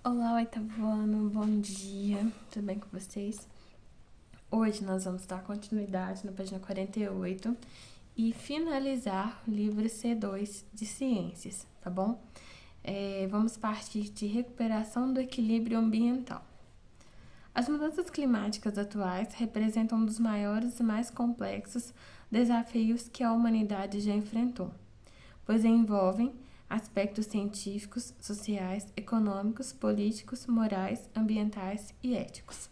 Olá, oitavo ano, bom dia, tudo bem com vocês? Hoje nós vamos dar continuidade na página 48 e finalizar o livro C2 de Ciências, tá bom? Vamos partir de recuperação do equilíbrio ambiental. As mudanças climáticas atuais representam um dos maiores e mais complexos desafios que a humanidade já enfrentou, pois envolvem aspectos científicos, sociais, econômicos, políticos, morais, ambientais e éticos.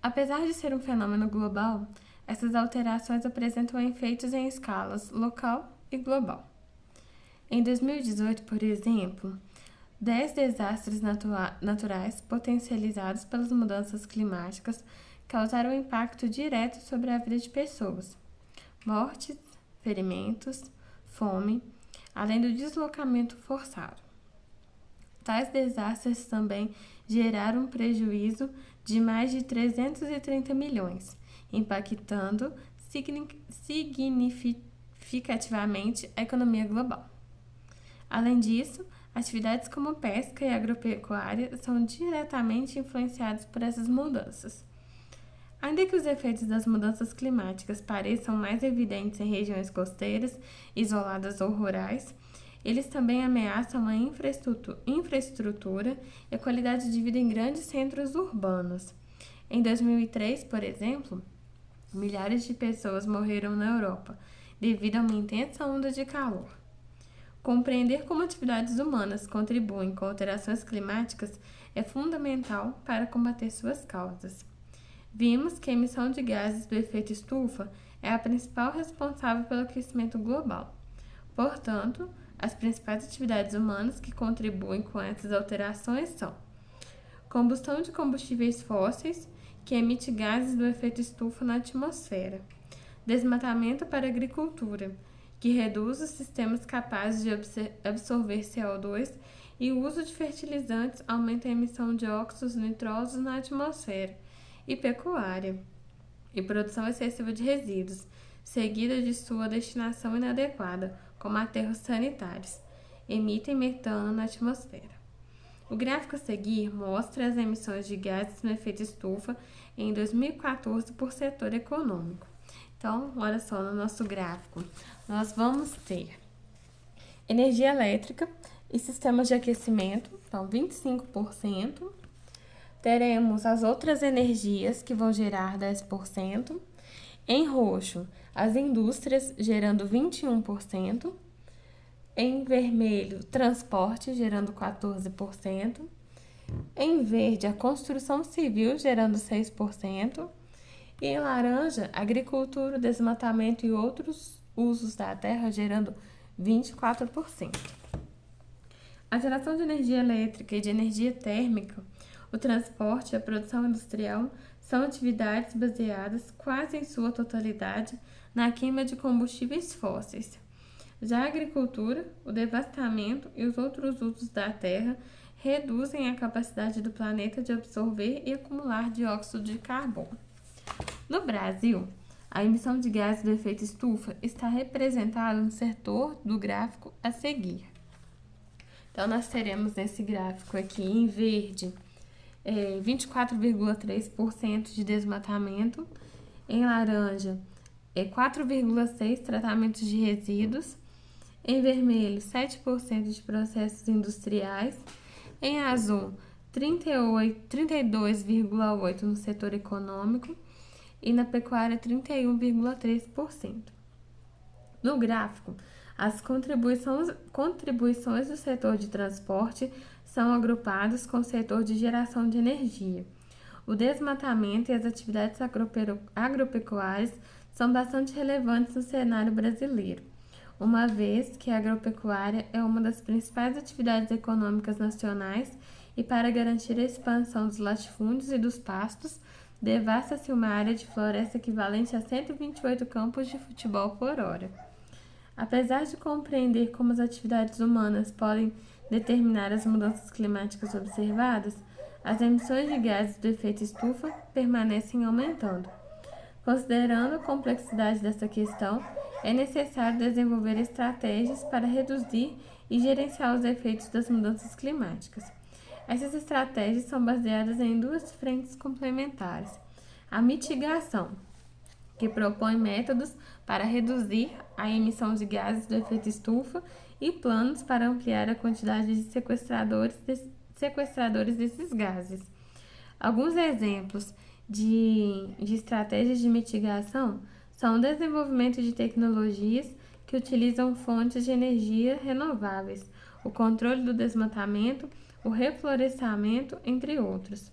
Apesar de ser um fenômeno global, essas alterações apresentam efeitos em escalas local e global. Em 2018, por exemplo, 10 desastres naturais potencializados pelas mudanças climáticas causaram impacto direto sobre a vida de pessoas. Mortes, ferimentos, fome, além do deslocamento forçado. Tais desastres também geraram um prejuízo de mais de 330 milhões, impactando significativamente a economia global. Além disso, atividades como pesca e agropecuária são diretamente influenciadas por essas mudanças. Ainda que os efeitos das mudanças climáticas pareçam mais evidentes em regiões costeiras, isoladas ou rurais, eles também ameaçam a infraestrutura e a qualidade de vida em grandes centros urbanos. Em 2003, por exemplo, milhares de pessoas morreram na Europa devido a uma intensa onda de calor. Compreender como atividades humanas contribuem com alterações climáticas é fundamental para combater suas causas. Vimos que a emissão de gases do efeito estufa é a principal responsável pelo aquecimento global. Portanto, as principais atividades humanas que contribuem com essas alterações são combustão de combustíveis fósseis, que emite gases do efeito estufa na atmosfera, desmatamento para a agricultura, que reduz os sistemas capazes de absorver CO2 e o uso de fertilizantes aumenta a emissão de óxidos nitrosos na atmosfera, e pecuária, e produção excessiva de resíduos, seguida de sua destinação inadequada, como aterros sanitários, emitem metano na atmosfera. O gráfico a seguir mostra as emissões de gases no efeito estufa em 2014 por setor econômico. Então, olha só no nosso gráfico, nós vamos ter energia elétrica e sistemas de aquecimento, então 25%. Teremos as outras energias que vão gerar 10%. Em roxo, as indústrias gerando 21%. Em vermelho, transporte gerando 14%. Em verde, a construção civil gerando 6%. E em laranja, agricultura, desmatamento e outros usos da terra gerando 24%. A geração de energia elétrica e de energia térmica, o transporte e a produção industrial são atividades baseadas quase em sua totalidade na queima de combustíveis fósseis. Já a agricultura, o devastamento e os outros usos da terra reduzem a capacidade do planeta de absorver e acumular dióxido de carbono. No Brasil, a emissão de gases do efeito estufa está representada no setor do gráfico a seguir. Então, nós teremos nesse gráfico aqui em verde 24,3% de desmatamento, em laranja 4,6% tratamentos de resíduos, em vermelho 7% de processos industriais, em azul 32,8% no setor econômico e na pecuária 31,3%. No gráfico, as contribuições do setor de transporte são agrupadas com o setor de geração de energia. O desmatamento e as atividades agropecuárias são bastante relevantes no cenário brasileiro, uma vez que a agropecuária é uma das principais atividades econômicas nacionais e, para garantir a expansão dos latifúndios e dos pastos, devasta-se uma área de floresta equivalente a 128 campos de futebol por hora. Apesar de compreender como as atividades humanas podem determinar as mudanças climáticas observadas, as emissões de gases do efeito estufa permanecem aumentando. Considerando a complexidade dessa questão, é necessário desenvolver estratégias para reduzir e gerenciar os efeitos das mudanças climáticas. Essas estratégias são baseadas em duas frentes complementares: a mitigação, que propõe métodos para reduzir a emissão de gases do efeito estufa e planos para ampliar a quantidade de sequestradores desses gases. Alguns exemplos de estratégias de mitigação são o desenvolvimento de tecnologias que utilizam fontes de energia renováveis, o controle do desmatamento, o reflorestamento, entre outros.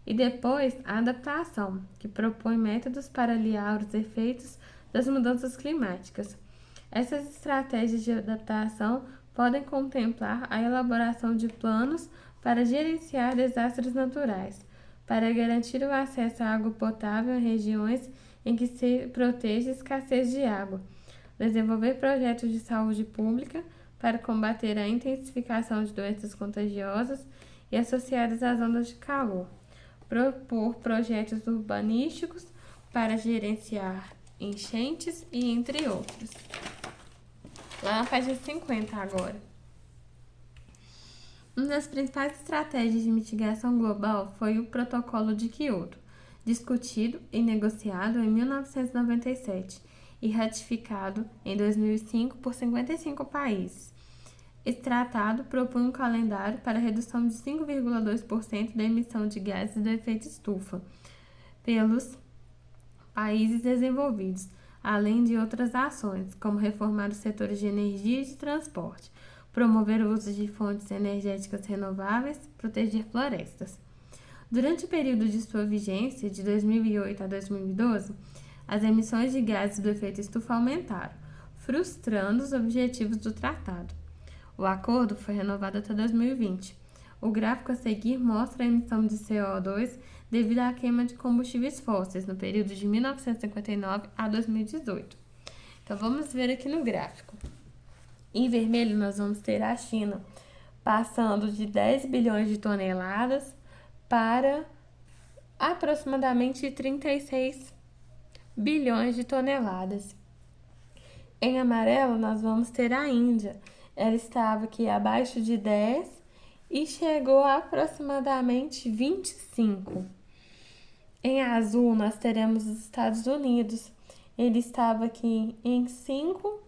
E depois, a adaptação, que propõe métodos para aliar os efeitos das mudanças climáticas. Essas estratégias de adaptação podem contemplar a elaboração de planos para gerenciar desastres naturais, para garantir o acesso à água potável em regiões em que se protege a escassez de água, desenvolver projetos de saúde pública para combater a intensificação de doenças contagiosas e associadas às ondas de calor, propor projetos urbanísticos para gerenciar enchentes e entre outros. Lá na página 50 agora. Uma das principais estratégias de mitigação global foi o Protocolo de Quioto, discutido e negociado em 1997 e ratificado em 2005 por 55 países. Esse tratado propõe um calendário para a redução de 5,2% da emissão de gases do efeito estufa pelos países desenvolvidos, além de outras ações, como reformar os setores de energia e de transporte, promover o uso de fontes energéticas renováveis, proteger florestas. Durante o período de sua vigência, de 2008 a 2012, as emissões de gases do efeito estufa aumentaram, frustrando os objetivos do tratado. O acordo foi renovado até 2020. O gráfico a seguir mostra a emissão de CO2 devido à queima de combustíveis fósseis no período de 1959 a 2018. Então vamos ver aqui no gráfico. Em vermelho nós vamos ter a China passando de 10 bilhões de toneladas para aproximadamente 36 bilhões de toneladas. Em amarelo nós vamos ter a Índia. Ela estava aqui abaixo de 10 e chegou a aproximadamente 25. Em azul nós teremos os Estados Unidos. Ele estava aqui em 5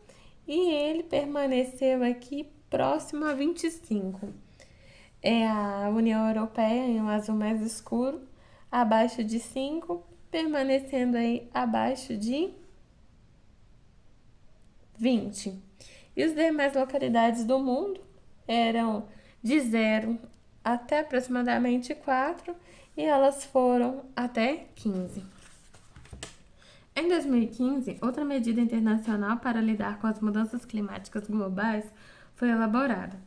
e ele permaneceu aqui próximo a 25. É a União Europeia, em um azul mais escuro, abaixo de 5, permanecendo aí abaixo de 20. E as demais localidades do mundo eram de 0 até aproximadamente 4 e elas foram até 15. Em 2015, outra medida internacional para lidar com as mudanças climáticas globais foi elaborada.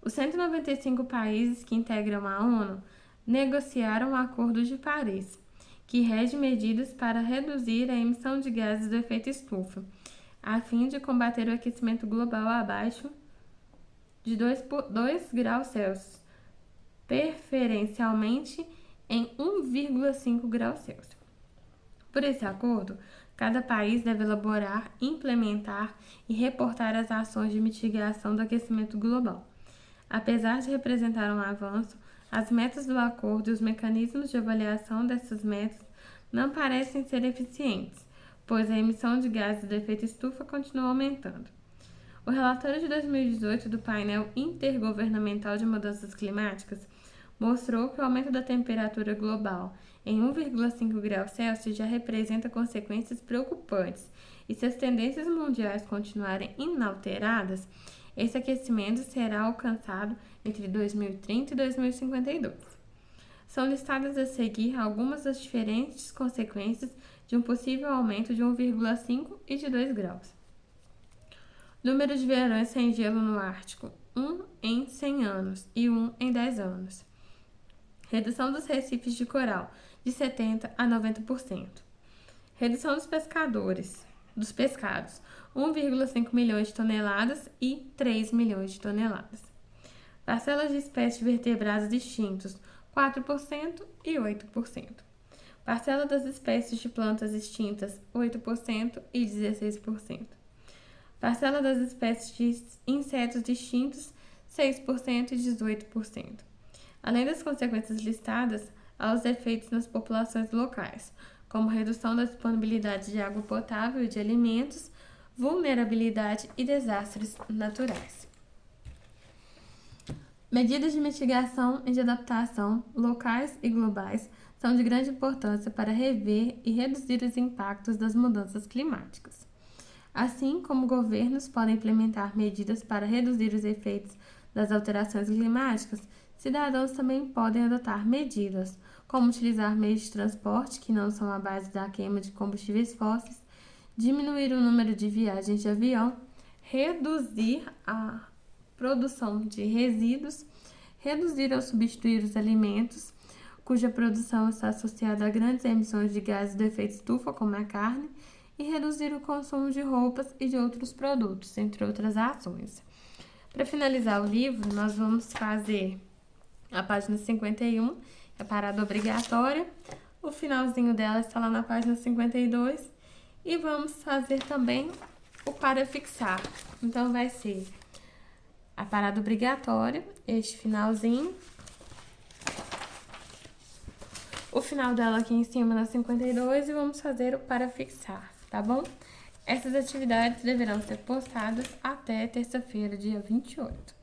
Os 195 países que integram a ONU negociaram o Acordo de Paris, que rege medidas para reduzir a emissão de gases do efeito estufa, a fim de combater o aquecimento global abaixo de 2 graus Celsius, preferencialmente em 1,5 graus Celsius. Por esse acordo, cada país deve elaborar, implementar e reportar as ações de mitigação do aquecimento global. Apesar de representar um avanço, as metas do acordo e os mecanismos de avaliação dessas metas não parecem ser eficientes, pois a emissão de gases do efeito estufa continua aumentando. O relatório de 2018 do painel intergovernamental de mudanças climáticas mostrou que o aumento da temperatura global em 1,5 graus Celsius já representa consequências preocupantes, e se as tendências mundiais continuarem inalteradas, esse aquecimento será alcançado entre 2030 e 2052. São listadas a seguir algumas das diferentes consequências de um possível aumento de 1,5 e de 2 graus. Número de verões sem gelo no Ártico: 1 em 100 anos e 1 em 10 anos. Redução dos recifes de coral de 70% a 90%. Redução dos pescados, 1,5 milhões de toneladas e 3 milhões de toneladas. Parcelas de espécies de vertebrados extintos, 4% e 8%. Parcela das espécies de plantas extintas, 8% e 16%. Parcela das espécies de insetos extintos, 6% e 18%. Além das consequências listadas, há os efeitos nas populações locais, como redução da disponibilidade de água potável e de alimentos, vulnerabilidade e desastres naturais. Medidas de mitigação e de adaptação, locais e globais, são de grande importância para rever e reduzir os impactos das mudanças climáticas. Assim como governos podem implementar medidas para reduzir os efeitos das alterações climáticas, cidadãos também podem adotar medidas, como utilizar meios de transporte que não são à base da queima de combustíveis fósseis, diminuir o número de viagens de avião, reduzir a produção de resíduos, reduzir ou substituir os alimentos cuja produção está associada a grandes emissões de gases do efeito estufa, como a carne, e reduzir o consumo de roupas e de outros produtos, entre outras ações. Para finalizar o livro, nós vamos fazer a página 51, a parada obrigatória. O finalzinho dela está lá na página 52. E vamos fazer também o para fixar. Então, vai ser a parada obrigatória, este finalzinho. O final dela aqui em cima na 52 e vamos fazer o para fixar, tá bom? Essas atividades deverão ser postadas até terça-feira, dia 28.